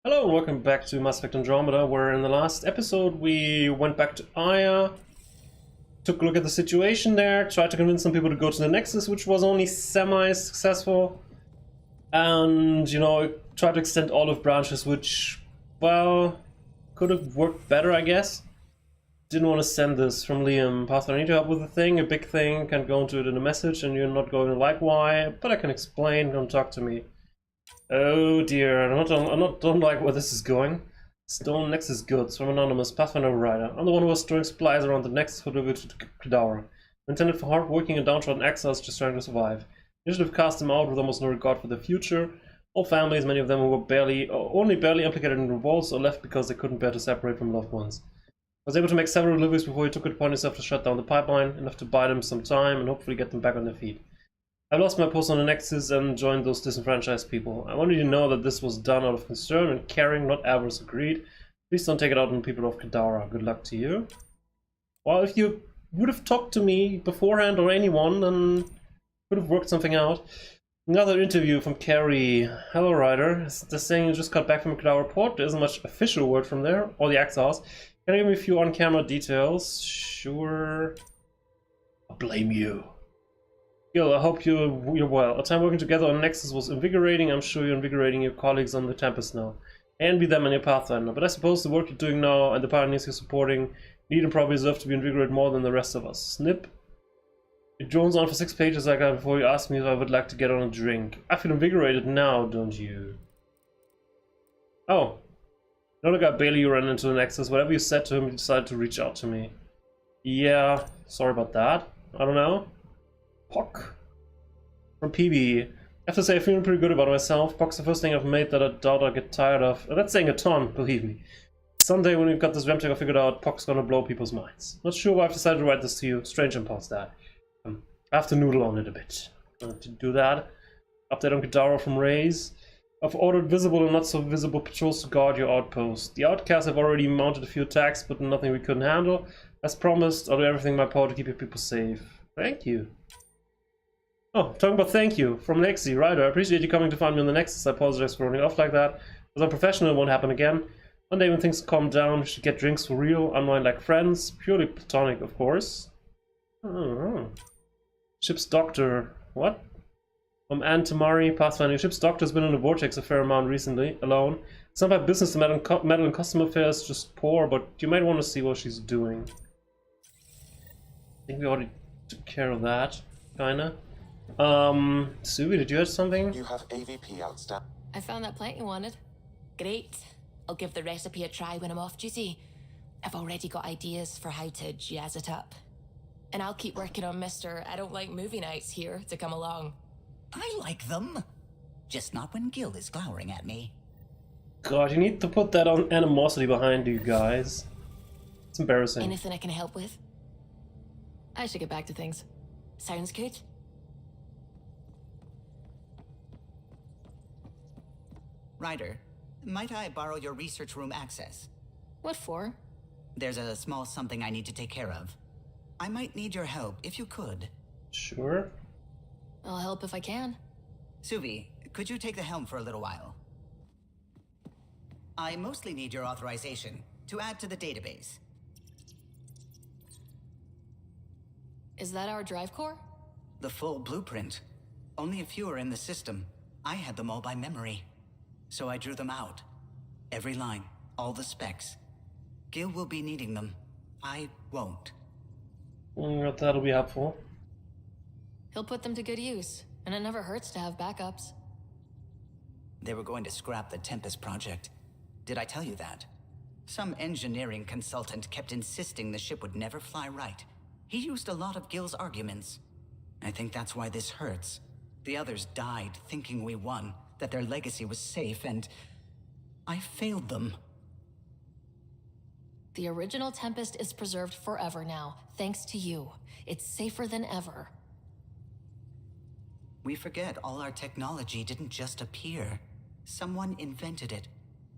Hello and welcome back to Mass Effect Andromeda, where in the last episode we went back to Aya, took a look at the situation there, tried to convince some people to go to the Nexus, which was only semi-successful, and, tried to extend olive branches, which, well, could have worked better, I guess. Didn't want to send this from Liam. Pastor, I need your help with a thing, a big thing, can't go into it in a message, and you're not going to like why, but I can explain, don't talk to me. Oh dear, don't like where this is going. Stone Nexus goods from Anonymous, Pathfinder Ryder. I'm the one who was storing supplies around the Nexus for delivery to Kadara. Intended for hard-working and downtrodden exiles just trying to survive. You should have cast them out with almost no regard for their future. All families, many of them who were only barely implicated in revolts or left because they couldn't bear to separate from loved ones. I was able to make several deliveries before you took it upon yourself to shut down the pipeline, enough to buy them some time and hopefully get them back on their feet. I lost my post on the Nexus and joined those disenfranchised people. I wanted you to know that this was done out of concern and caring, not avarice. Agreed. Please don't take it out on the people of Kadara. Good luck to you. Well, if you would have talked to me beforehand or anyone, then could have worked something out. Another interview from Carrie. Hello, Ryder. Just saying you just got back from Kadara port. There isn't much official word from there, or the exiles. Can you give me a few on-camera details? Sure. I'll blame you. Gil, I hope you're well. Our time working together on Nexus was invigorating. I'm sure you're invigorating your colleagues on the Tempest now. I envy them and your Pathfinder, but I suppose the work you're doing now and the pioneers you're supporting need and probably deserve to be invigorated more than the rest of us. Snip. It drones on for 6 pages like that before you ask me if I would like to get on a drink. I feel invigorated now, don't you? Oh. You know the guy Bailey you ran into the Nexus? Whatever you said to him, he decided to reach out to me. Yeah, sorry about that. I don't know. Pock from PB. I have to say, I'm feeling pretty good about myself. Pock's the first thing I've made that I doubt I'll get tired of. That's saying a ton, believe me. Someday when we've got this Remtech figured out, Pock's gonna blow people's minds. Not sure why I've decided to write this to you. Strange impulse, that. I have to noodle on it a bit. To do that, update on Kadara from Rays. I've ordered visible and not so visible patrols to guard your outpost. The outcasts have already mounted a few attacks, but nothing we couldn't handle. As promised, I'll do everything in my power to keep your people safe. Thank you. Oh, talking about thank you from Lexi. Ryder, I appreciate you coming to find me on the Nexus. I apologize for running off like that. As I'm professional, it won't happen again. One day when things calm down, we should get drinks for real, unwind like friends. Purely platonic, of course. Oh. Ship's doctor. What? From Ann Tamari, Pathfinder. Ship's doctor's been in the vortex a fair amount recently, alone. It's not about business to meddle in customer affairs, just poor, but you might want to see what she's doing. I think we already took care of that, kinda. Subi, did you have something? You have AVP outstanding. I found that plant you wanted. Great. I'll give the recipe a try when I'm off duty. I've already got ideas for how to jazz it up. And I'll keep working on Mr. I don't like movie nights here to come along. I like them. Just not when Gil is glowering at me. God, you need to put that on animosity behind you guys. It's embarrassing. Anything I can help with? I should get back to things. Sounds good? Ryder, might I borrow your research room access? What for? There's a small something I need to take care of. I might need your help if you could. Sure. I'll help if I can. Suvi, could you take the helm for a little while? I mostly need your authorization to add to the database. Is that our drive core? The full blueprint. Only a few are in the system. I had them all by memory. So I drew them out. Every line, all the specs. Gil will be needing them. I won't. That'll be helpful. He'll put them to good use, and it never hurts to have backups. They were going to scrap the Tempest project. Did I tell you that? Some engineering consultant kept insisting the ship would never fly right. He used a lot of Gil's arguments. I think that's why this hurts. The others died thinking we won, that their legacy was safe, and I failed them. The original Tempest is preserved forever now, thanks to you. It's safer than ever. We forget all our technology didn't just appear. Someone invented it.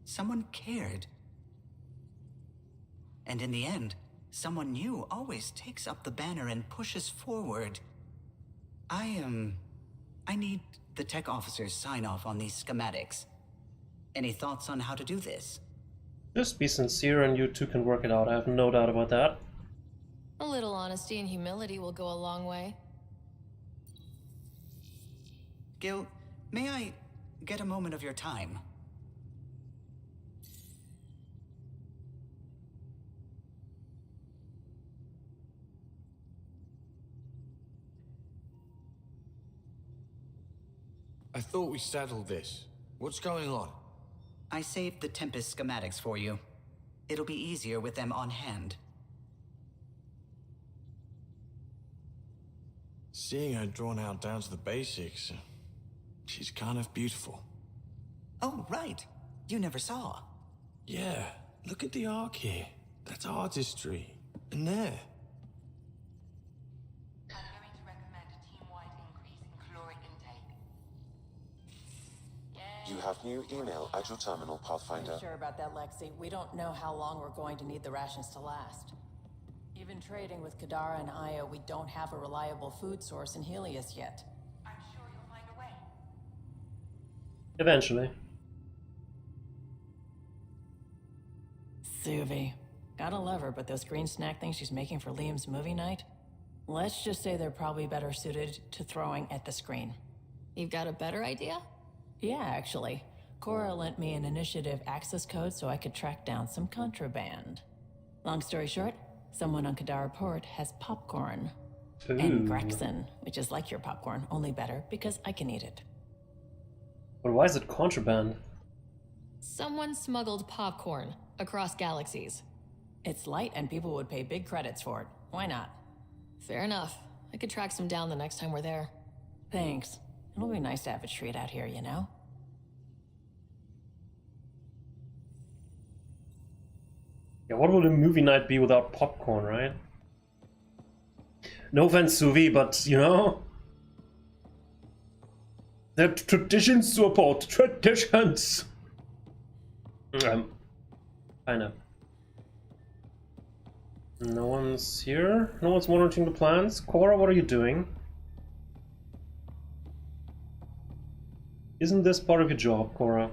Someone cared. And in the end, someone new always takes up the banner and pushes forward. I need the tech officer's sign-off on these schematics. Any thoughts on how to do this? Just be sincere and you two can work it out. I have no doubt about that. A little honesty and humility will go a long way. Gil, may I get a moment of your time? I thought we settled this. What's going on? I saved the Tempest schematics for you. It'll be easier with them on hand. Seeing her drawn out down to the basics, she's kind of beautiful. Oh, right. You never saw. Yeah, look at the arc here. That's artistry. And there. I'm going to recommend a team-wide increase in caloric intake. You have new email at your terminal, Pathfinder. Sure about that, Lexi. We don't know how long we're going to need the rations to last. Even trading with Kadara and Aya, we don't have a reliable food source in Helios yet. I'm sure you'll find a way. Eventually. Suvi. Gotta love her, but those green snack things she's making for Liam's movie night? Let's just say they're probably better suited to throwing at the screen. You've got a better idea? Yeah, actually. Cora lent me an initiative access code so I could track down some contraband. Long story short, someone on Kadara Port has popcorn. Ooh. And Grexon, which is like your popcorn, only better because I can eat it. But why is it contraband? Someone smuggled popcorn across galaxies. It's light and people would pay big credits for it. Why not? Fair enough. I could track some down the next time we're there. Thanks. It'll be nice to have a treat out here, you know? Yeah, what would a movie night be without popcorn, right? No offense, Suvi, but you know, they're traditions to uphold. Traditions. Kinda. No one's here. No one's monitoring the plans. Cora, what are you doing? Isn't this part of your job, Cora?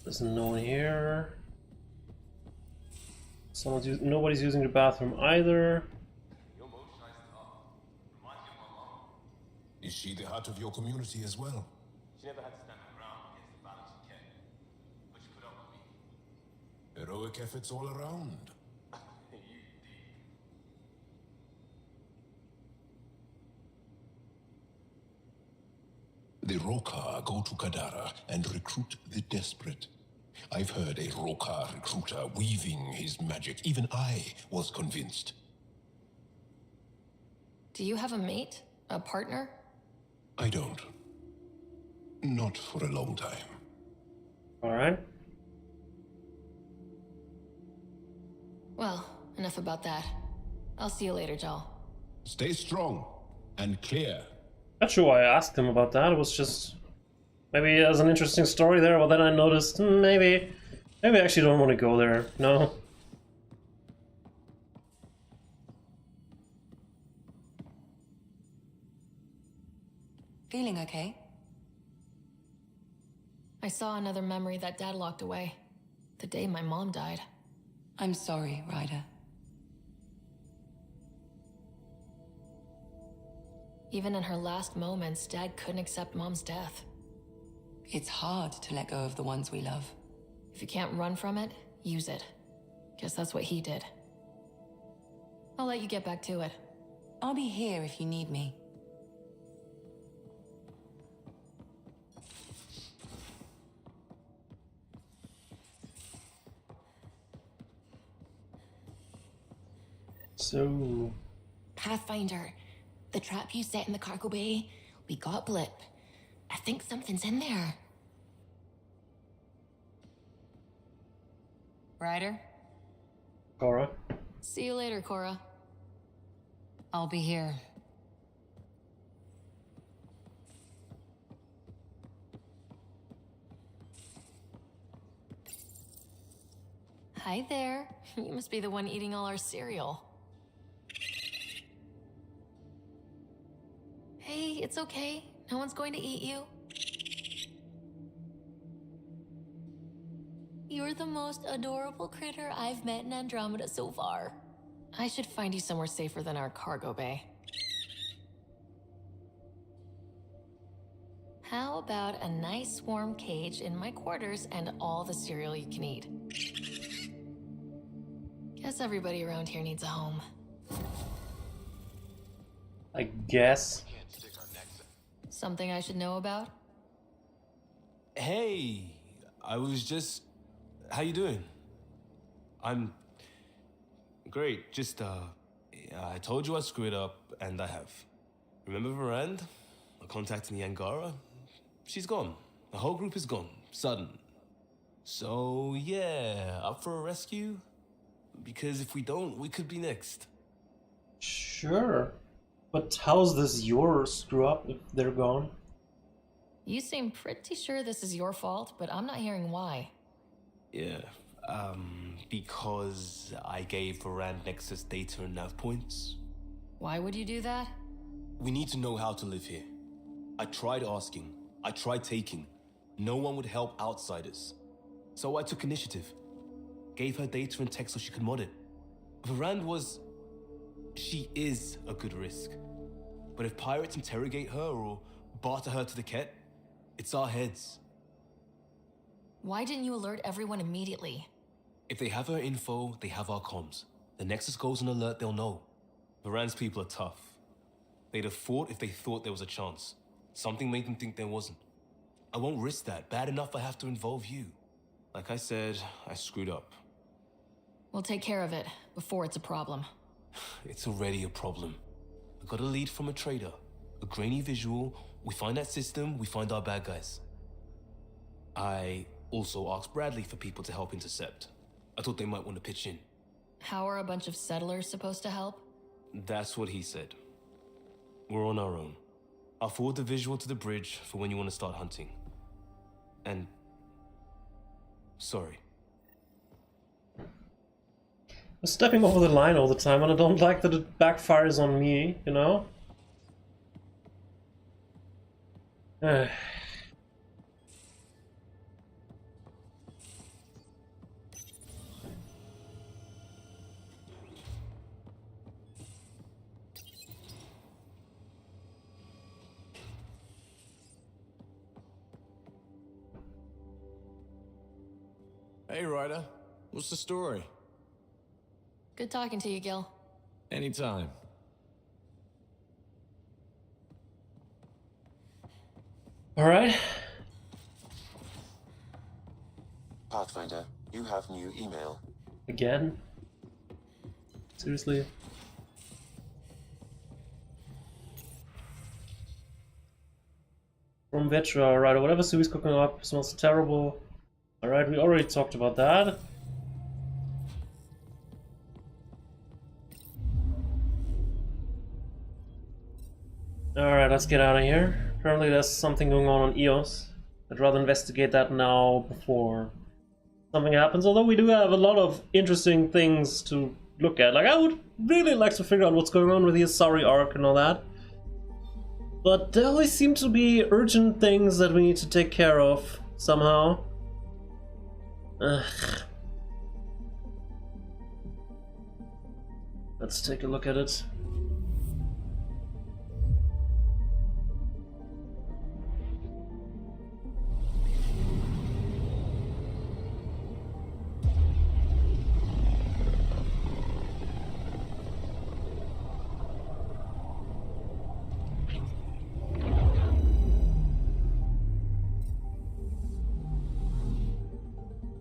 There's no one here. Nobody's using the bathroom either. Is she the heart of your community as well? She never had to stand her ground against the balance of care. But she put up with me. Heroic efforts all around. The Roekaar go to Kadara and recruit the desperate. I've heard a Roekaar recruiter weaving his magic. Even I was convinced. Do you have a mate? A partner? I don't. Not for a long time. Alright. Well, enough about that. I'll see you later, Jal. Stay strong and clear. Not sure why I asked him about that. It was just maybe there's an interesting story there, but then I noticed maybe I actually don't want to go there. No. Feeling okay? I saw another memory that Dad locked away. The day my mom died. I'm sorry, Ryder. Even in her last moments, Dad couldn't accept Mom's death. It's hard to let go of the ones we love. If you can't run from it, use it. Guess that's what he did. I'll let you get back to it. I'll be here if you need me. So Pathfinder, the trap you set in the cargo bay, we got Blip. I think something's in there. Ryder, Cora. See you later, Cora. I'll be here. Hi there. You must be the one eating all our cereal. Hey, it's okay. No one's going to eat you. You're the most adorable critter I've met in Andromeda so far. I should find you somewhere safer than our cargo bay. How about a nice warm cage in my quarters and all the cereal you can eat? Guess everybody around here needs a home. I guess. Something I should know about? Hey, I was just... How you doing? I'm... Great, just, I told you I screwed up, and I have. Remember Verand? I contacted the Angara? She's gone. The whole group is gone. Sudden. So, yeah, up for a rescue? Because if we don't, we could be next. Sure. But how's this your screw up if they're gone? You seem pretty sure this is your fault, but I'm not hearing why. Yeah, because I gave Verand Nexus data and nav points. Why would you do that? We need to know how to live here. I tried asking. I tried taking. No one would help outsiders. So I took initiative. Gave her data and tech so she could mod it. Verand was... She is a good risk. But if pirates interrogate her or barter her to the Ket, it's our heads. Why didn't you alert everyone immediately? If they have her info, they have our comms. The Nexus goes on alert, they'll know. Verand's people are tough. They'd have fought if they thought there was a chance. Something made them think there wasn't. I won't risk that. Bad enough I have to involve you. Like I said, I screwed up. We'll take care of it before it's a problem. It's already a problem. I got a lead from a trader. A grainy visual. We find that system, we find our bad guys. I also asked Bradley for people to help intercept. I thought they might want to pitch in. How are a bunch of settlers supposed to help? That's what he said. We're on our own. I'll forward the visual to the bridge for when you want to start hunting. And... sorry. I'm stepping over the line all the time, and I don't like that it backfires on me, you know? Hey, Ryder. What's the story? Good talking to you, Gil. Anytime. Alright. Pathfinder, you have new email. Again? Seriously? From Vetra, alright, whatever Sui's cooking up smells terrible. Alright, we already talked about that. Alright, let's get out of here. Apparently there's something going on EOS. I'd rather investigate that now before something happens, although we do have a lot of interesting things to look at. Like, I would really like to figure out what's going on with the Asari arc and all that. But there always seem to be urgent things that we need to take care of somehow. Ugh. Let's take a look at it.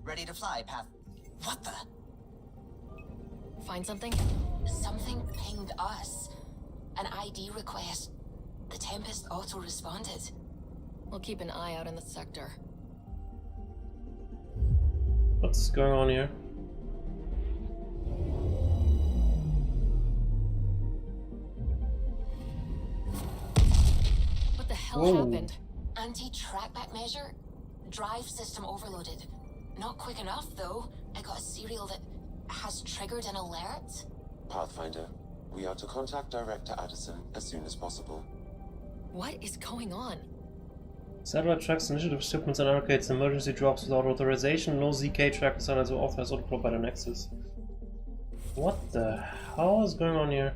Ready to fly, Path. What the? Find something? Something pinged us. An ID request. The Tempest auto-responded. We'll keep an eye out in the sector. What's going on here? What the hell Whoa. happened? Anti-trackback measure? Drive system overloaded. Not quick enough, though. I got a serial that has triggered an alert. Pathfinder, we are to contact Director Addison as soon as possible. What is going on? Satellite tracks initiative shipments and allocates emergency drops without authorization. No ZK track satellites will authorize or by the Nexus. What the hell is going on here?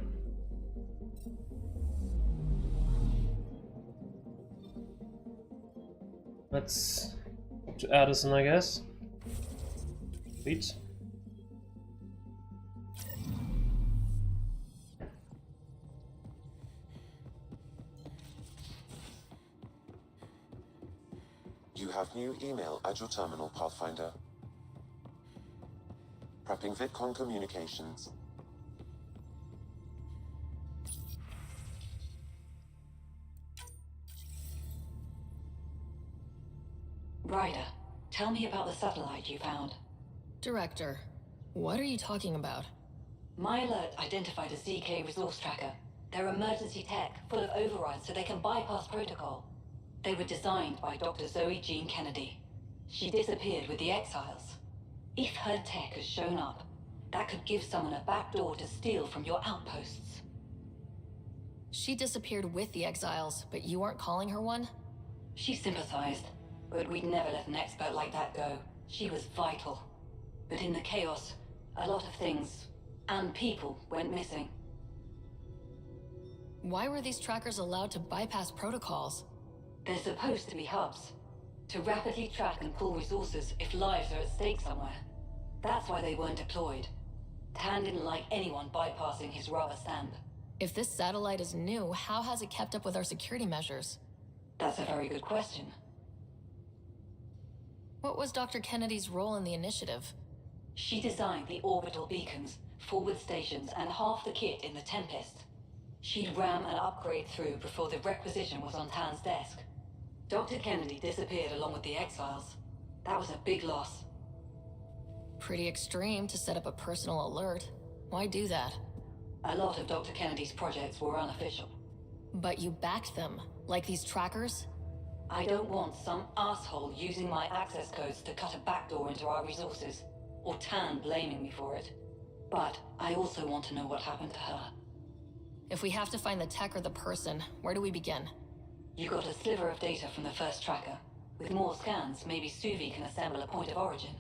Let's go to Addison, I guess. Sweet. You have new email at your terminal, Pathfinder. Prepping VidCon communications. Ryder, tell me about the satellite you found. Director, what are you talking about? My alert identified a ZK resource tracker. They're emergency tech, full of overrides so they can bypass protocol. They were designed by Dr. Zoe Jean Kennedy. She disappeared with the Exiles. If her tech has shown up, that could give someone a backdoor to steal from your outposts. She disappeared with the Exiles, but you aren't calling her one? She sympathized, but we'd never let an expert like that go. She was vital. But in the chaos, a lot of things, and people, went missing. Why were these trackers allowed to bypass protocols? They're supposed to be hubs, to rapidly track and pull resources if lives are at stake somewhere. That's why they weren't deployed. Tan didn't like anyone bypassing his rubber stamp. If this satellite is new, how has it kept up with our security measures? That's a very good question. What was Dr. Kennedy's role in the initiative? She designed the orbital beacons, forward stations, and half the kit in the Tempest. She'd ram an upgrade through before the requisition was on Tan's desk. Dr. Kennedy disappeared along with the Exiles. That was a big loss. Pretty extreme to set up a personal alert. Why do that? A lot of Dr. Kennedy's projects were unofficial. But you backed them, like these trackers? I don't want some asshole using my access codes to cut a backdoor into our resources, or Tan blaming me for it. But I also want to know what happened to her. If we have to find the tech or the person, where do we begin? You got a sliver of data from the first tracker. With more scans, maybe Suvi can assemble a point of origin.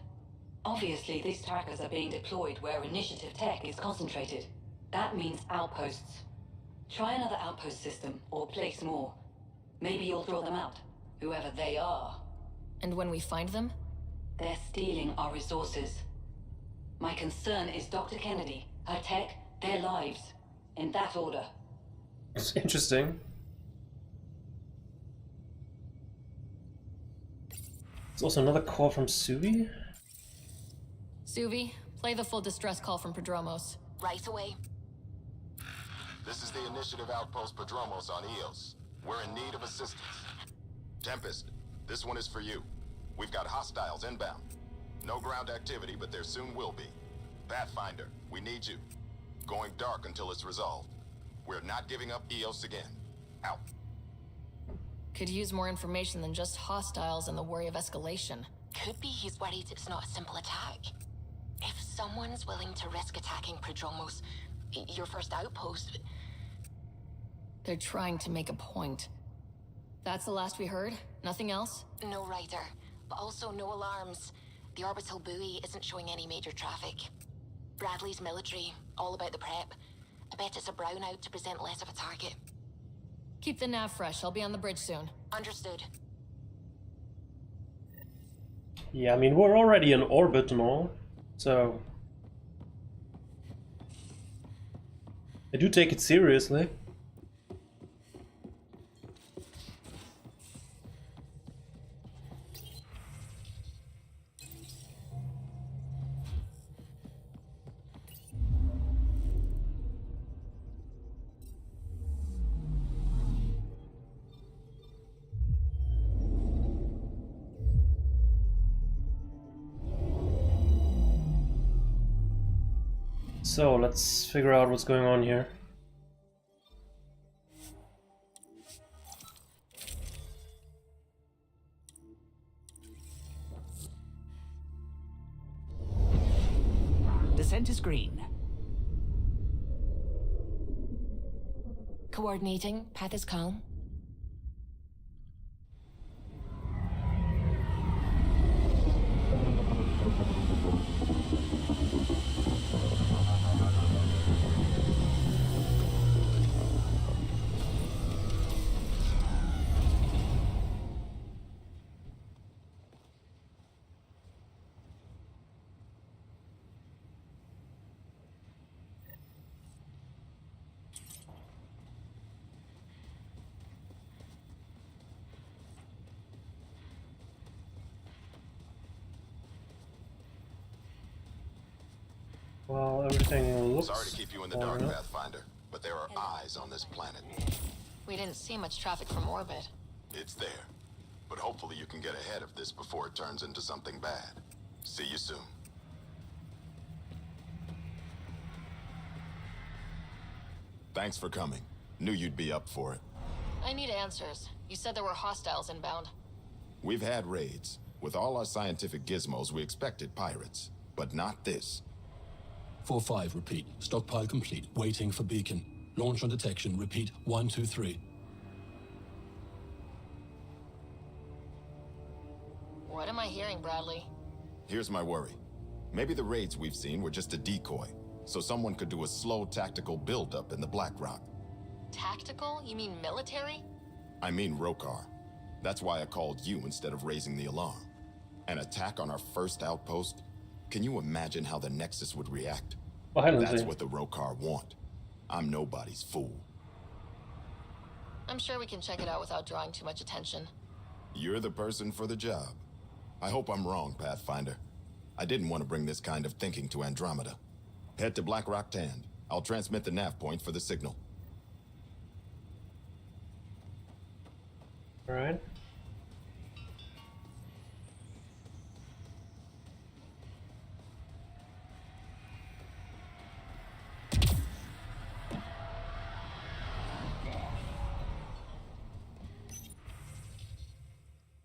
Obviously, these trackers are being deployed where initiative tech is concentrated. That means outposts. Try another outpost system, or place more. Maybe you'll draw them out, whoever they are. And when we find them? They're stealing our resources. My concern is Dr. Kennedy, her tech, their lives. In that order. It's interesting. There's also another call from Suvi. Suvi, play the full distress call from Prodromos. Right away. This is the Initiative Outpost Prodromos on Eos. We're in need of assistance. Tempest, this one is for you. We've got hostiles inbound. No ground activity, but there soon will be. Pathfinder, we need you. Going dark until it's resolved. We're not giving up Eos again. Out. Could use more information than just hostiles and the worry of escalation. Could be he's worried it's not a simple attack. If someone's willing to risk attacking Prodromos, your first outpost... They're trying to make a point. That's the last we heard? Nothing else? No Ryder, but also no alarms. The orbital buoy isn't showing any major traffic. Bradley's military, all about the prep. I bet it's a brownout to present less of a target. Keep the nav fresh. I'll be on the bridge soon. Understood. Yeah, I mean, we're already in orbit and all, so... I do take it seriously. So, let's figure out what's going on here. screen. Coordinating. Path is calm. Well, everything looks... Sorry to keep you in the dark, Pathfinder, but there are eyes on this planet. We didn't see much traffic from orbit. It's there. But hopefully you can get ahead of this before it turns into something bad. See you soon. Thanks for coming. Knew you'd be up for it. I need answers. You said there were hostiles inbound. We've had raids. With all our scientific gizmos, we expected pirates. But not this. 4-5, repeat. Stockpile complete. Waiting for beacon. Launch on detection. Repeat. 1, 2, 3. What am I hearing, Bradley? Here's my worry. Maybe the raids we've seen were just a decoy, so someone could do a slow tactical buildup in the Black Rock. Tactical? You mean military? I mean Roekaar. That's why I called you instead of raising the alarm. An attack on our first outpost? Can you imagine how the Nexus would react? That's what the Roekaar want. I'm nobody's fool. I'm sure we can check it out without drawing too much attention. You're the person for the job. I hope I'm wrong, Pathfinder. I didn't want to bring this kind of thinking to Andromeda. Head to Black Rock Tand. I'll transmit the nav point for the signal. All right.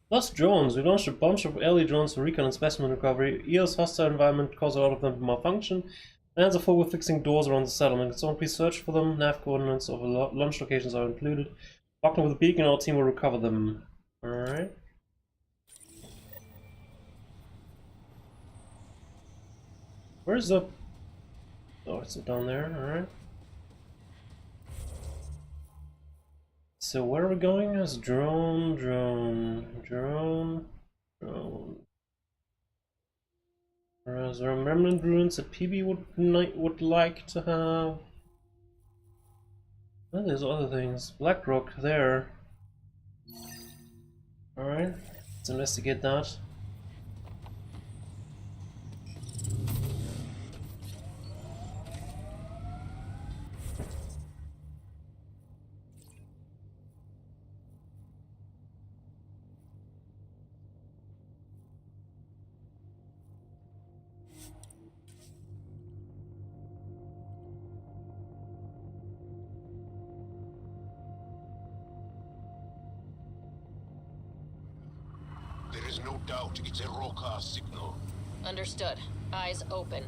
Plus drones. We launched a bunch of early drones for recon and specimen recovery. EOS hostile environment caused a lot of them to malfunction. Hands are full with fixing doors around the settlement. Someone please search for them. Nav coordinates of launch locations are included. Partner with a beacon, our team will recover them. Alright. Where's the... Oh, it's down there, alright. So where are we going? As drone. Is there a remnant ruins that PB would like to have? Oh, there's other things. Black Rock there. Alright, let's investigate that. There is no doubt it's a Roekaar signal. Understood. Eyes open.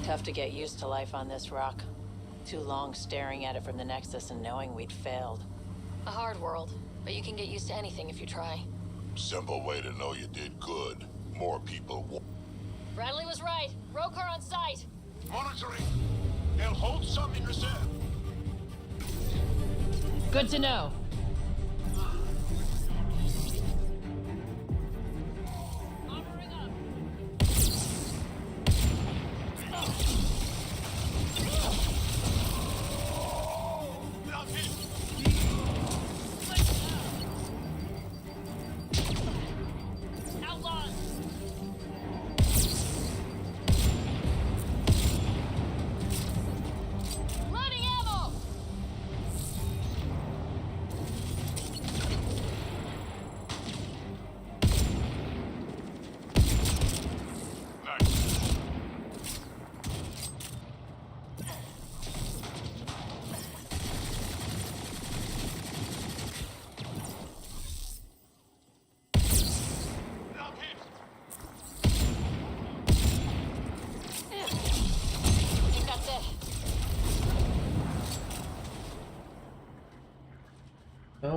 Tough to get used to life on this rock. Too long staring at it from the Nexus and knowing we'd failed. A hard world, but you can get used to anything if you try. Simple way to know you did good. More people. Bradley was right. Roekaar on site. Monitoring. They'll hold some in reserve. Good to know.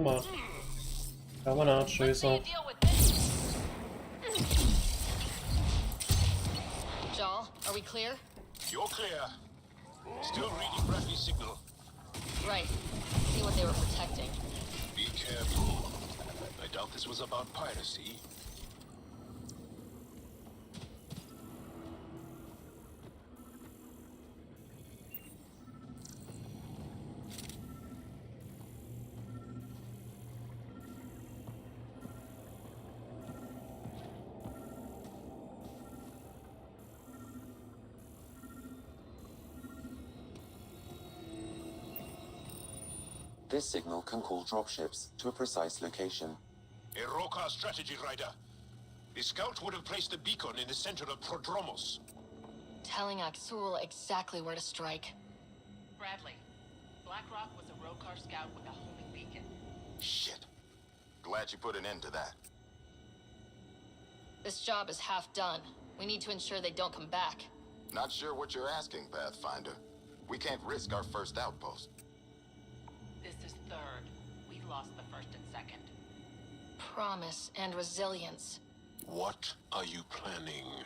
Come on. Come on out, show yourself. Jal, are we clear? You're clear. Still reading Bradley's signal. Right. See what they were protecting. Be careful. I doubt this was about piracy. This signal can call dropships to a precise location. A Roekaar strategy, Ryder. The scout would have placed the beacon in the center of Prodromos. Telling Aksul exactly where to strike. Bradley, Blackrock was a Roekaar scout with a homing beacon. Shit. Glad you put an end to that. This job is half done. We need to ensure they don't come back. Not sure what you're asking, Pathfinder. We can't risk our first outpost. This is third. We lost the first and second. Promise and resilience. What are you planning?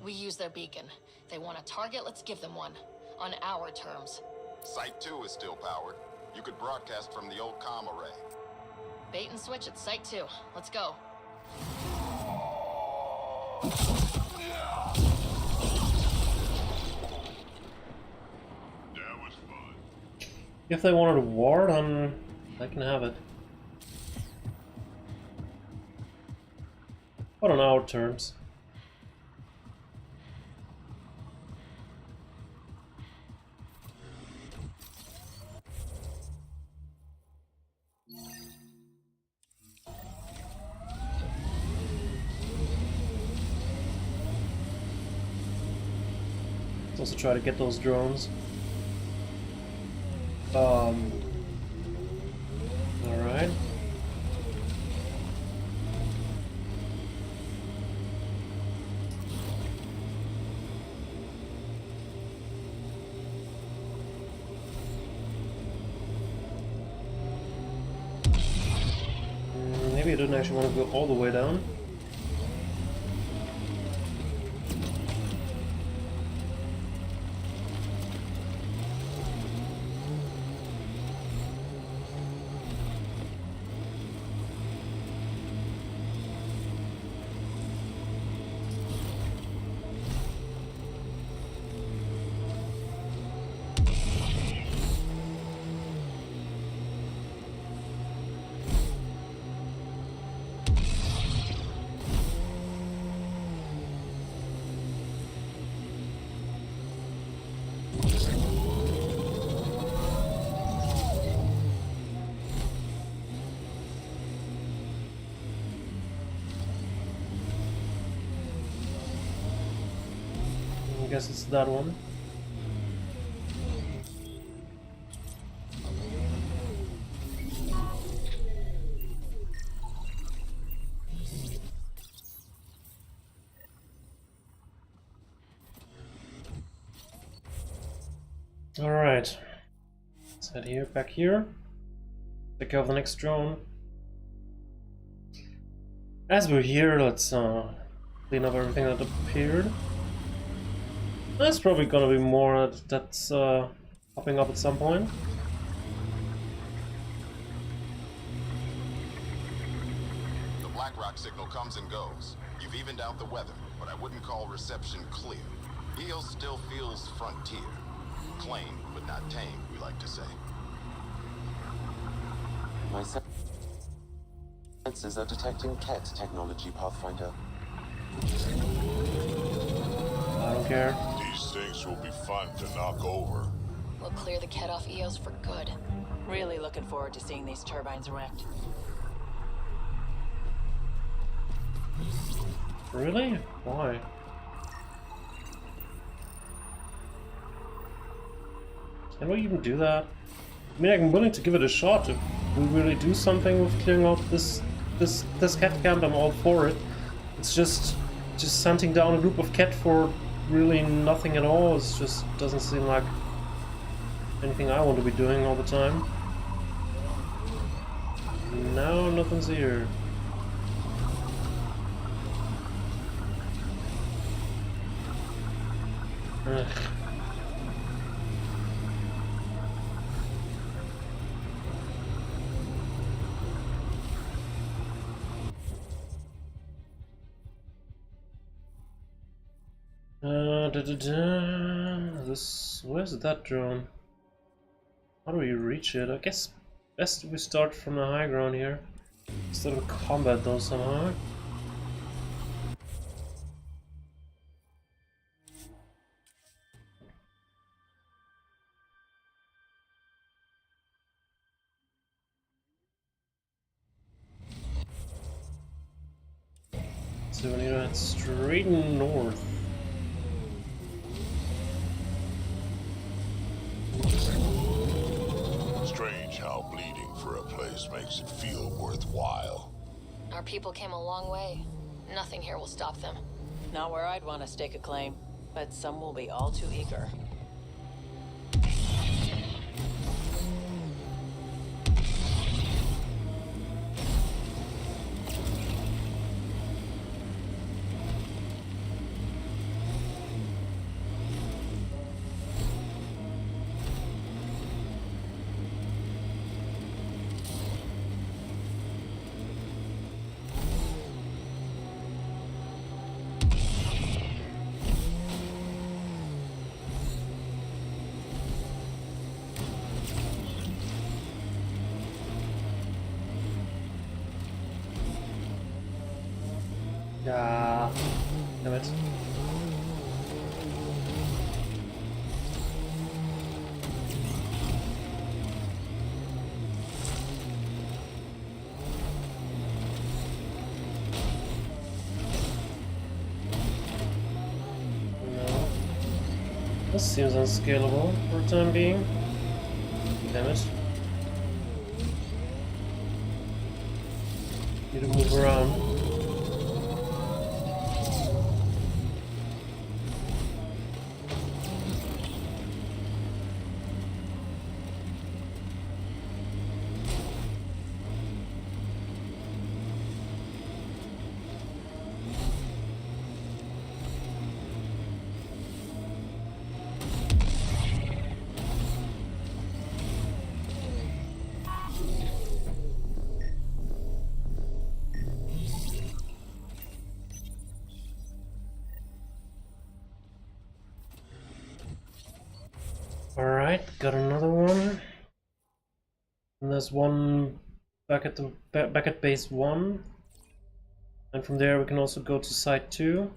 We use their beacon. They want a target, let's give them one. On our terms. Site 2 is still powered. You could broadcast from the old comm array. Bait and switch at Site 2. Let's go. If they wanted a war, then they can have it. But on our terms. Let's also try to get those drones. Alright. Maybe I didn't actually want to go all the way down. I guess it's that one. Alright. Let's head here, back here. Take care of the next drone. As we're here, let's clean up everything that appeared. There's probably gonna be more that's popping up at some point. The Blackrock signal comes and goes. You've evened out the weather, but I wouldn't call reception clear. Eos still feels frontier. Claimed, but not tamed, we like to say. My sensors are detecting Ket technology, Pathfinder. I don't care. These things will be fun to knock over. We'll clear the Ket off Eos for good. Really looking forward to seeing these turbines wrecked. Really? Why? Can we even do that? I mean, I'm willing to give it a shot. If we really do something with clearing out this Ket camp, I'm all for it. It's just hunting down a group of Ket for really nothing at all. It just doesn't seem like anything I want to be doing all the time. Now nothing's here. Ugh. Where's that drone? How do we reach it? I guess best we start from the high ground here. Instead of combat though somehow. So we need to head straight north. Strange how bleeding for a place makes it feel worthwhile. Our people came a long way. Nothing here will stop them. Not where I'd want to stake a claim, but some will be all too eager. Yeah, damn it. No. This seems unscalable for the time being. Damn it. Need to move around. Alright, got another one. And there's one back at the back at base 1. And from there we can also go to site 2.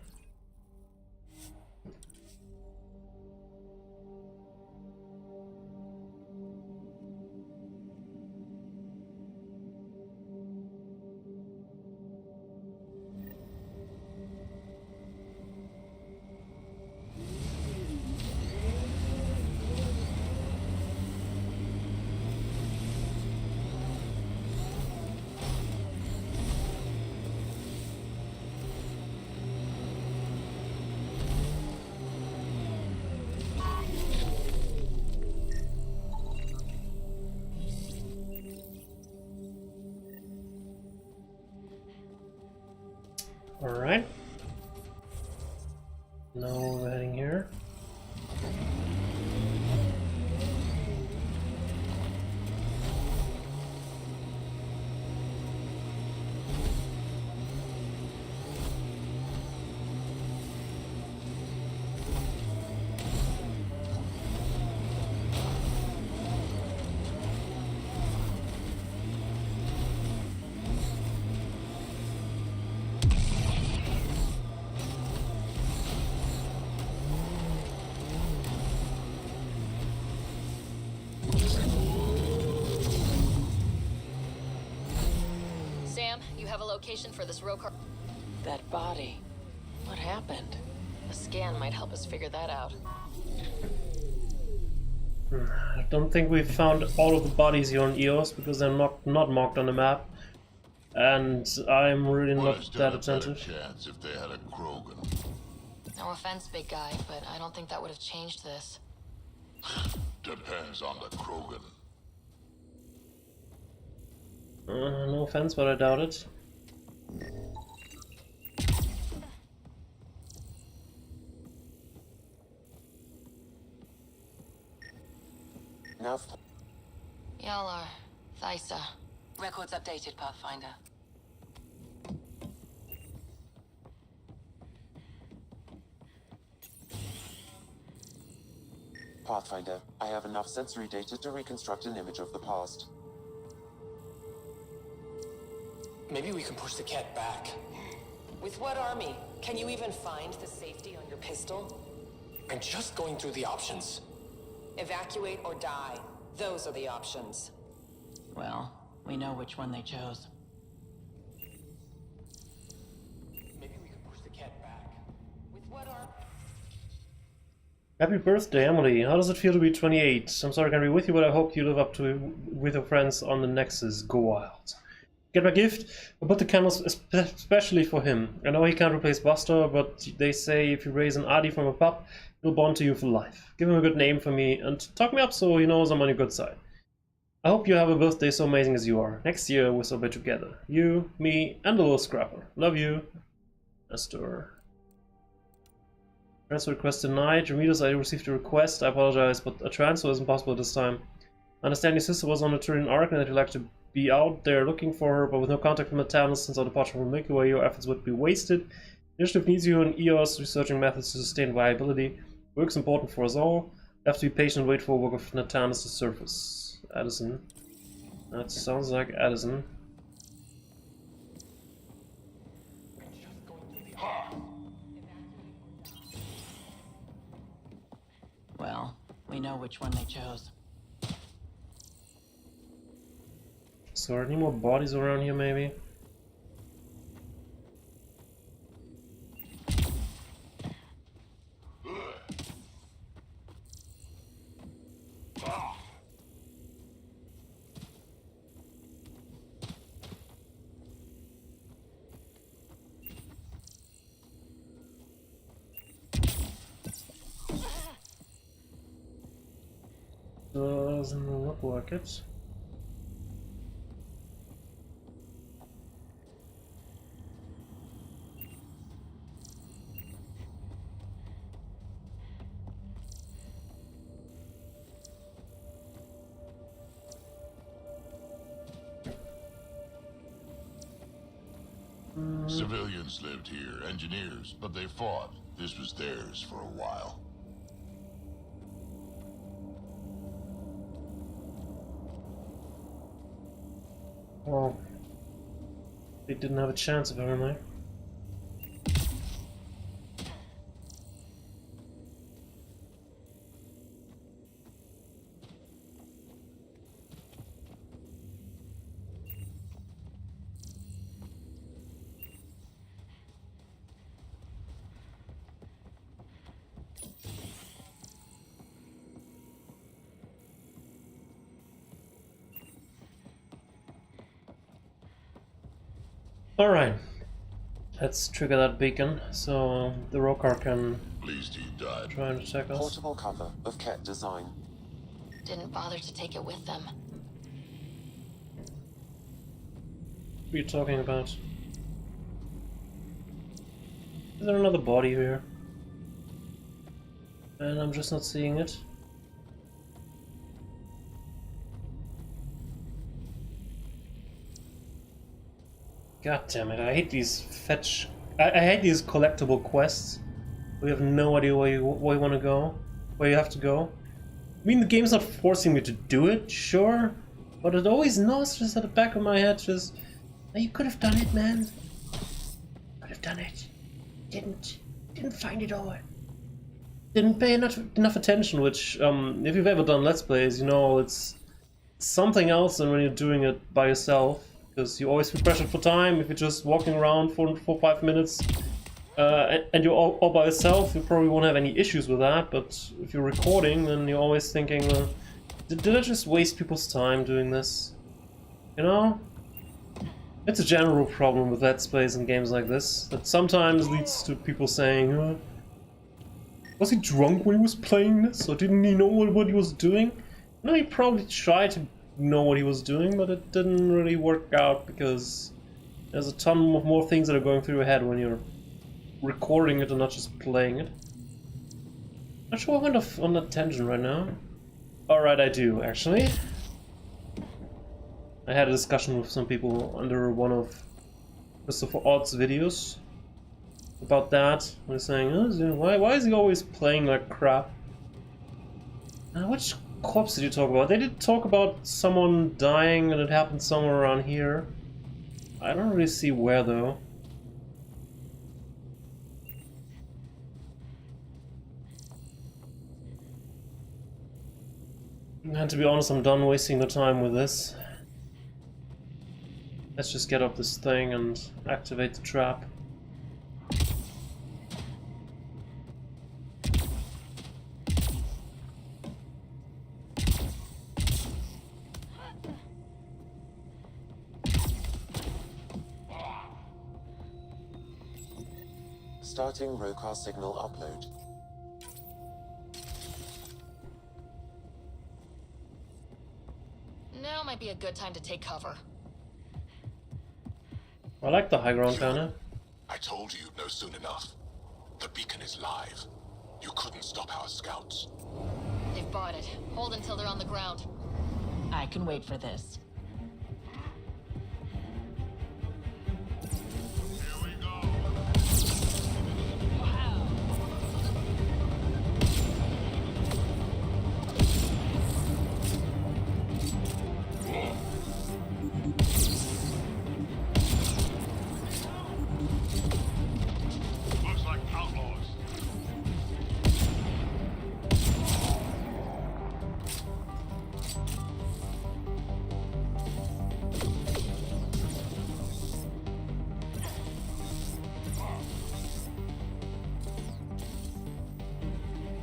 Alright. Now we're heading here. Location for this Roekaar. That body. What happened? A scan might help us figure that out. I don't think we've found all of the bodies here on EOS because they're not marked on the map. And I'm really not that attentive. Chance if they had a Krogan. No offense, big guy, but I don't think that would have changed this. Depends on the Krogan. No offense, but I doubt it. Now, Yalar, Thysa. Records updated, Pathfinder. Pathfinder, I have enough sensory data to reconstruct an image of the past. Maybe we can push the cat back. With what army? Can you even find the safety on your pistol? I'm just going through the options. Evacuate or die. Those are the options. Well, we know which one they chose. Maybe we can push the cat back. With what army? Happy birthday, Emily. How does it feel to be 28? I'm sorry I can't be with you, but I hope you live up to it with your friends on the Nexus. Go wild. Get my gift? I put the candles especially for him. I know he can't replace Buster, but they say if you raise an Adi from a pup, he'll bond to you for life. Give him a good name for me and talk me up so he knows I'm on your good side. I hope you have a birthday so amazing as you are. Next year we'll celebrate together. You, me, and the little scrapper. Love you, Esther. Transfer request denied. Remeters, I received a request. I apologize, but a transfer isn't possible this time. I understand your sister was on a Turian arc and that you'd like to be out there looking for her, but with no contact from the Tamils since our departure from Milky Way, your efforts would be wasted. The initiative needs you in EOS researching methods to sustain viability. Work's important for us all. You have to be patient and wait for work of Natanis to surface. Addison. That sounds like Addison. Well, we know which one they chose. So are there any more bodies around here, maybe? Doesn't look like it. Civilians lived here, engineers, but they fought. This was theirs for a while. Well, they didn't have a chance apparently. Alright, let's trigger that beacon so the Roekaar can try and attack us. Portable cover of Ket design. Didn't bother to take it with them. What are you talking about? Is there another body here? And I'm just not seeing it. God damn it, I hate these fetch... I hate these collectible quests. We have no idea where you want to go. Where you have to go. I mean, the game's not forcing me to do it, sure. But it always knows just at the back of my head, just... Oh, you could have done it, man. Could have done it. Didn't find it all. Didn't pay enough attention, which, if you've ever done Let's Plays, you know it's something else than when you're doing it by yourself. Because you always feel pressured for time. If you're just walking around for 5 minutes and you're all by yourself, you probably won't have any issues with that. But if you're recording, then you're always thinking, did I just waste people's time doing this? You know? It's a general problem with Let's Plays and games like this. That sometimes leads to people saying, was he drunk when he was playing this? Or didn't he know what he was doing? No, he probably tried to know what he was doing, but it didn't really work out because there's a ton of more things that are going through your head when you're recording it and not just playing it. Not sure I went off on that tangent right now. Alright, I do, actually. I had a discussion with some people under one of Christopher Odd's videos about that. They're saying, oh, why is he always playing like crap? Which corpse did you talk about? They did talk about someone dying and it happened somewhere around here. I don't really see where though. And to be honest, I'm done wasting the time with this. Let's just get up this thing and activate the trap. Starting Roekaar signal upload. Now might be a good time to take cover. I like the high ground kinda. I told you you'd know soon enough. The beacon is live. You couldn't stop our scouts. They've bought it. Hold until they're on the ground. I can wait for this.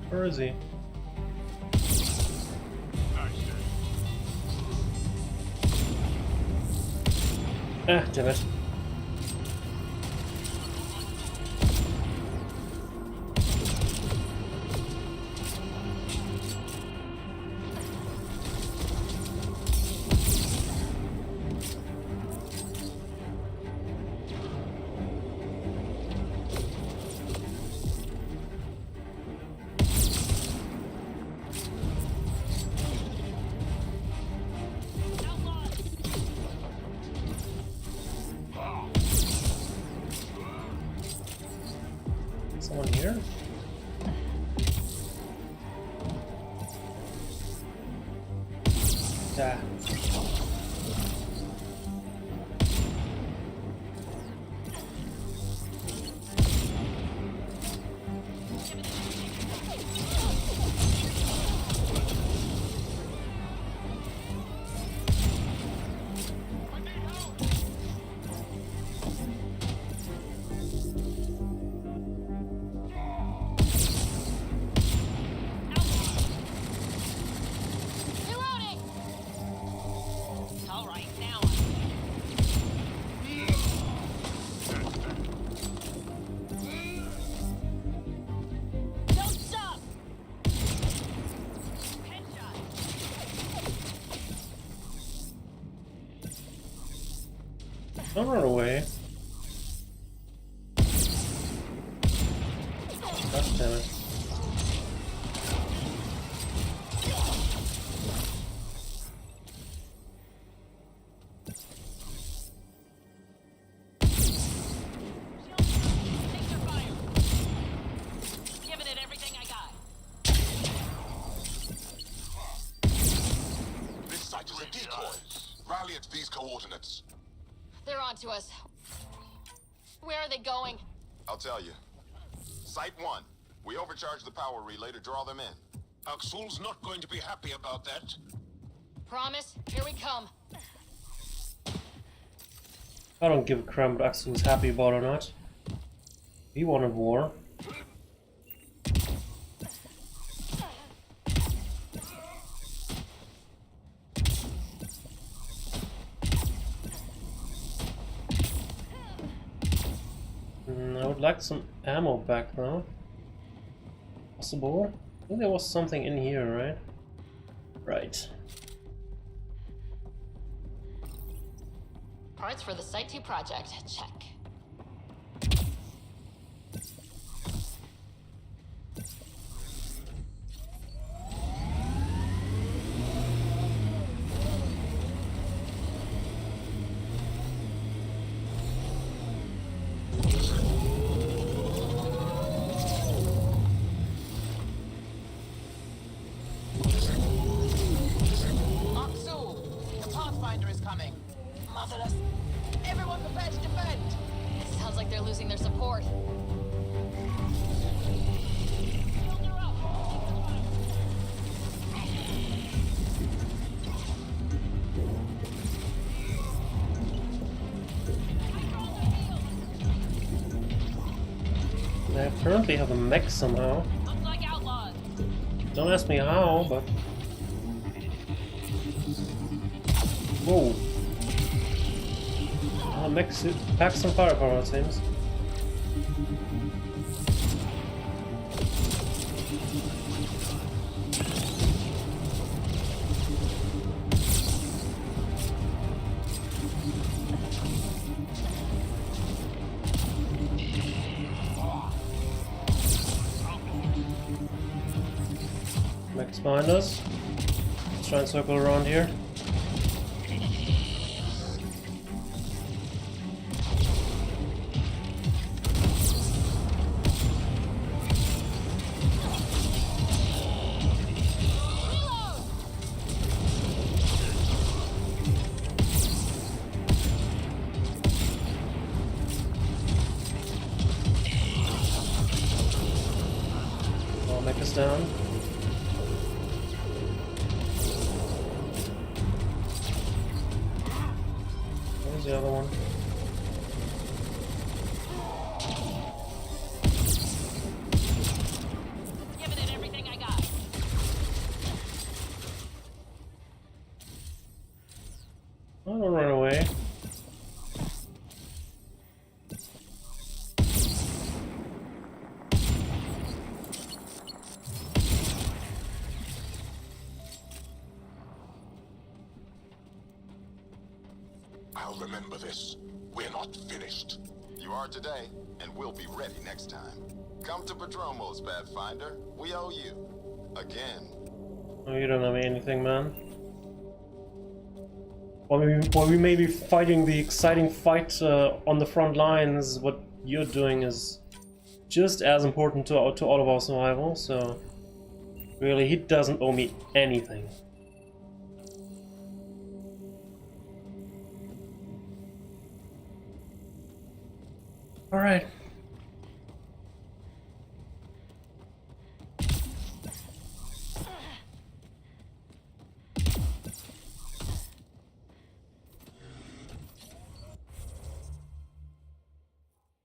Where is he? Ah, damn it. Someone here? Yeah. Don't run away. Gosh damn it. Giving it everything I got. This site is a decoy. Rally at these coordinates. They're onto us. Where are they going? I'll tell you. Site 1. We overcharged the power relay to draw them in. Aksul's not going to be happy about that. Promise? Here we come. I don't give a crap what Axel was happy about or not. He wanted war. I would like some ammo back though. Possible? I think there was something in here, right? Right. Parts for the Site 2 project. Check. I apparently have a mech somehow. Don't ask me how, but... Whoa! A mech suit packs some firepower, it seems. Mech's behind us. Let's try and circle around here. Oh, mech is down. Where's the other one? Giving it everything I got. Oh, don't run away. I'll remember this. We're not finished. You are today, and we'll be ready next time. Come to Padromos, Pathfinder. We owe you. Again. Oh, you don't owe me anything, man. While we may be fighting the exciting fight on the front lines, what you're doing is just as important to all of our survival, so... Really, he doesn't owe me anything. Alright.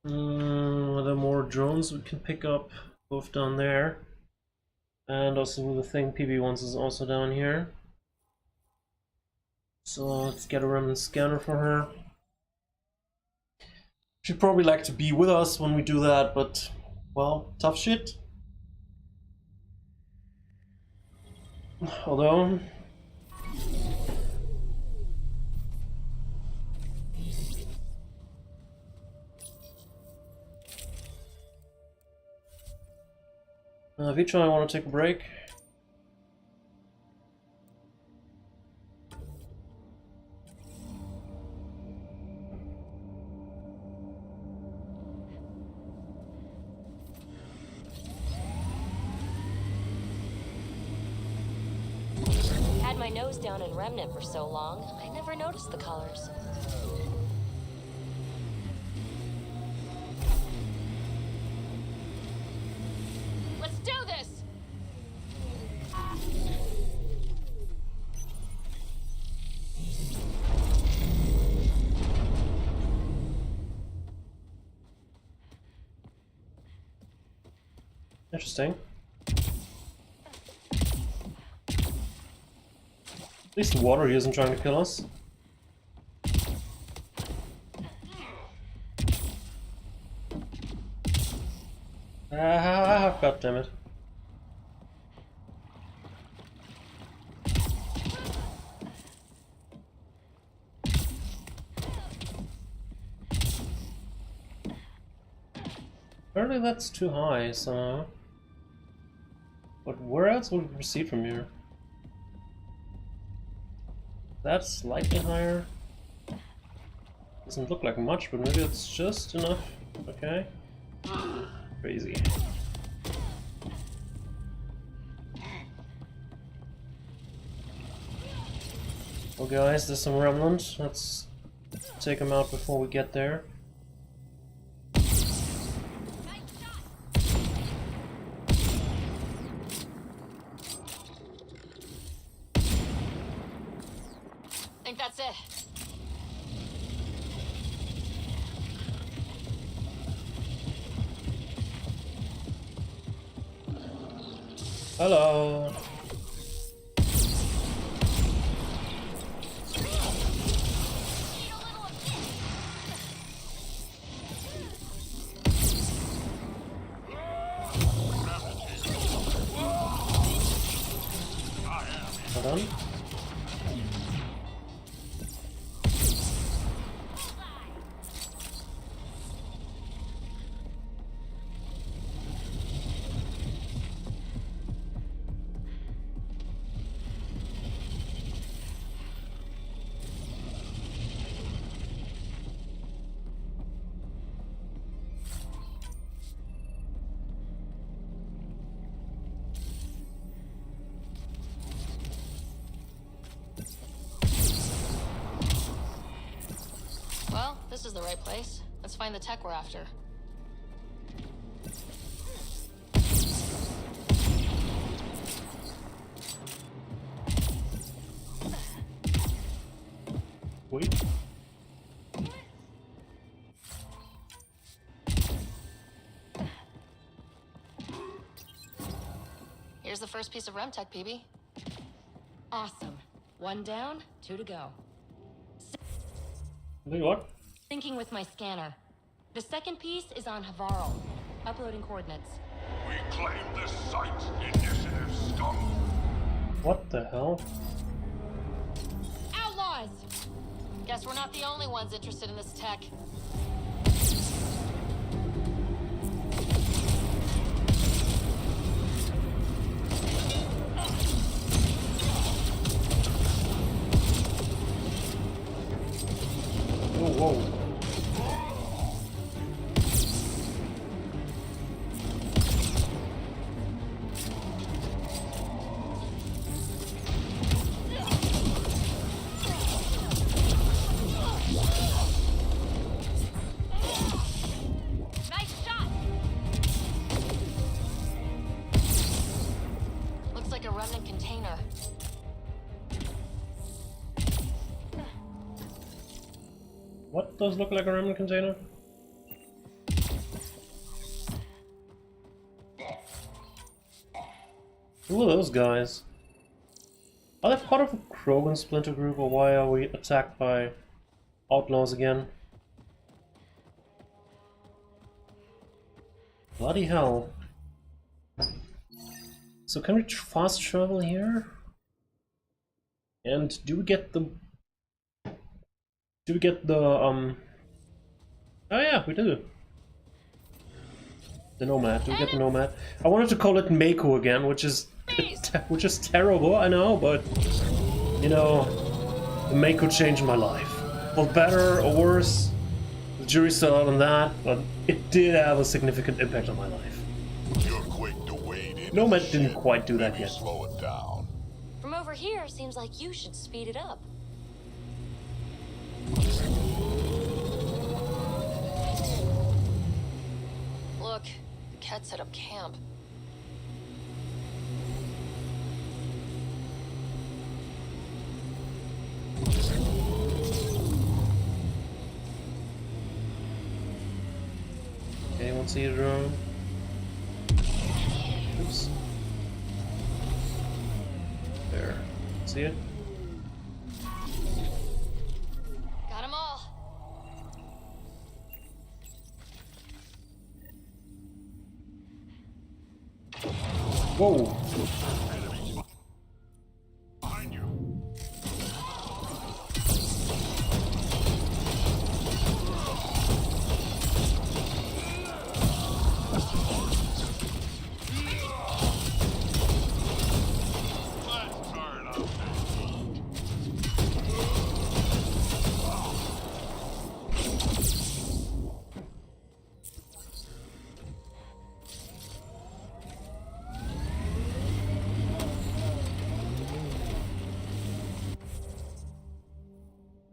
Are there more drones we can pick up? Both down there. And also the thing PB wants is also down here. So let's get a remnant scanner for her. She'd probably like to be with us when we do that, but, well, tough shit. Although... Vitra, I want to take a break. Had my nose down in Remnant for so long, I never noticed the colors. Let's do this! Interesting. At least the water here isn't trying to kill us. Ah, god damn it. Apparently that's too high, so... But where else would we proceed from here? That's slightly higher. Doesn't look like much, but maybe it's just enough. Okay. Crazy. Well guys, there's some remnant. Let's take them out before we get there. I think that's it. Hello. Hold on. Well, this is the right place. Let's find the tech we're after. Wait. Here's the first piece of REM tech, PB. Awesome. 1 down, 2 to go. Wait, what? Syncing with my scanner. The second piece is on Havarl. Uploading coordinates. We claim this site, initiative scum. What the hell? Outlaws! Guess we're not the only ones interested in this tech. Whoa. Nice shot! Looks like a remnant container. What does look like a remnant container? Who are those guys? Are they part of a Krogan splinter group, or why are we attacked by outlaws again? Bloody hell. So can we fast travel here? And do we get the... oh yeah, we do. The Nomad. Do we get the Nomad? I wanted to call it Mako again, which is terrible, I know, but you know, the Mako changed my life. For better or worse, the jury's still out on that, but it did have a significant impact on my life. You're quick to wade in. Nomad didn't quite do that yet. Slow it down. From over here, seems like you should speed it up. Look, the cat set up camp. Anyone see a drone? Oops. There. See it? Got them all. Whoa! Behind you.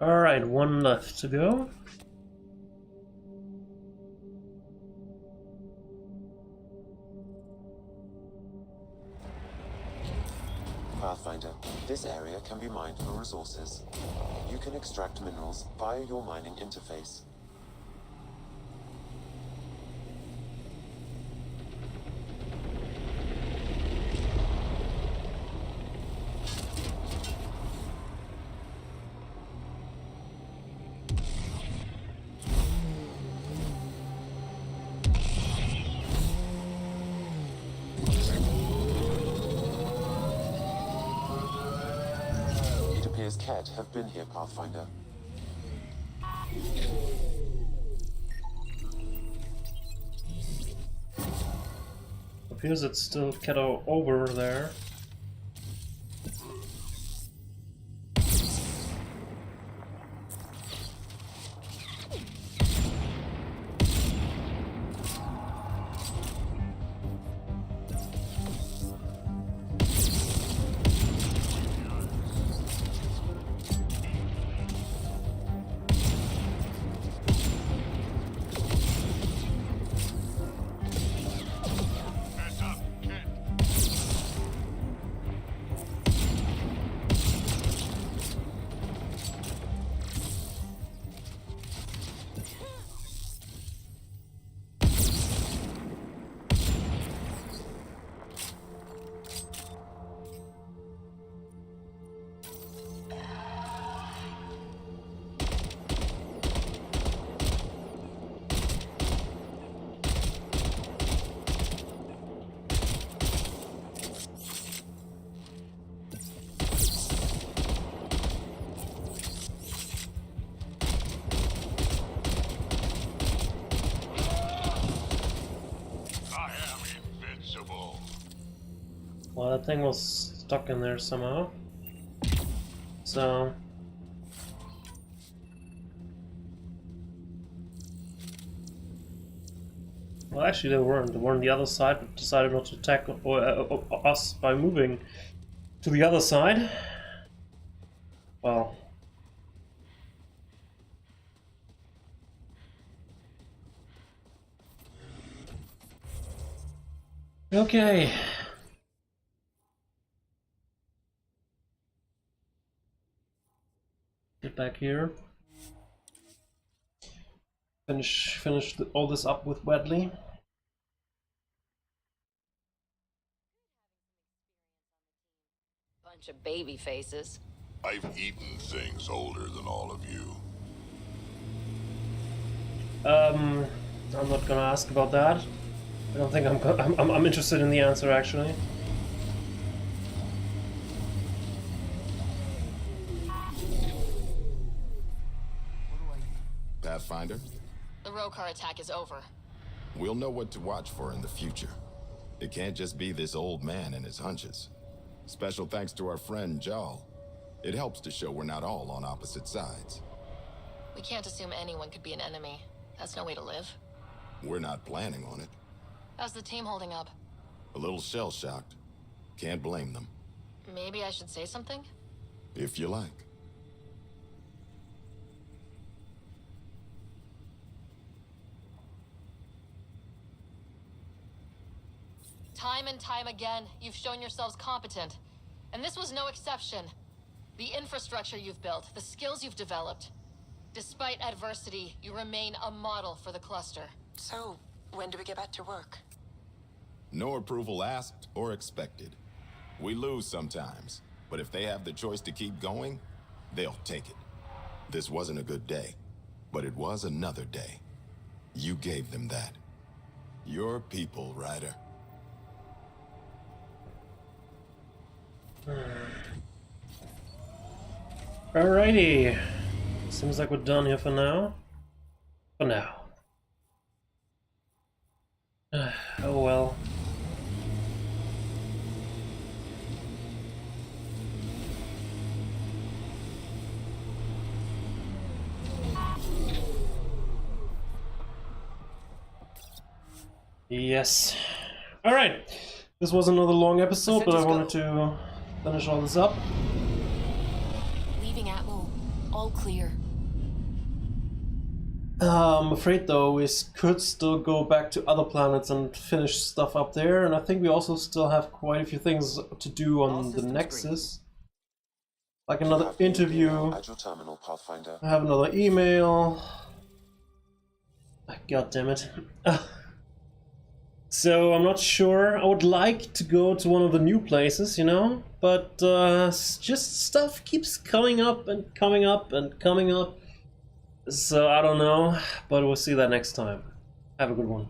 Alright, one left to go. Pathfinder, this area can be mined for resources. You can extract minerals via your mining interface. Kett have been here, Pathfinder. Appears it's still Kett over there. Well, that thing was stuck in there somehow. So... well, actually they weren't. They were on the other side, but decided not to attack us by moving to the other side. Well... okay. Get back here. Finish all this up with Wedley. Bunch of baby faces. I've eaten things older than all of you. I'm not gonna ask about that. I don't think I'm interested in the answer actually. Pathfinder? The Roekaar attack is over. We'll know what to watch for in the future. It can't just be this old man and his hunches. Special thanks to our friend Jal. It helps to show we're not all on opposite sides. We can't assume anyone could be an enemy. That's no way to live. We're not planning on it. How's the team holding up? A little shell-shocked. Can't blame them. Maybe I should say something? If you like. Time and time again, you've shown yourselves competent. And this was no exception. The infrastructure you've built, the skills you've developed. Despite adversity, you remain a model for the cluster. So, when do we get back to work? No approval asked or expected. We lose sometimes, but if they have the choice to keep going, they'll take it. This wasn't a good day, but it was another day. You gave them that. Your people, Ryder. Alrighty. Seems like we're done here for now. For now. Oh well. Yes. Alright. This was another long episode, but I wanted to finish all this up. Leaving Atmo. All clear. I'm afraid though we could still go back to other planets and finish stuff up there, and I think we also still have quite a few things to do on the Nexus. Like another interview. At your terminal, Pathfinder. I have another email. God damn it. So I'm not sure. I would like to go to one of the new places, you know, but just stuff keeps coming up and coming up and coming up. So I don't know, but we'll see that next time. Have a good one.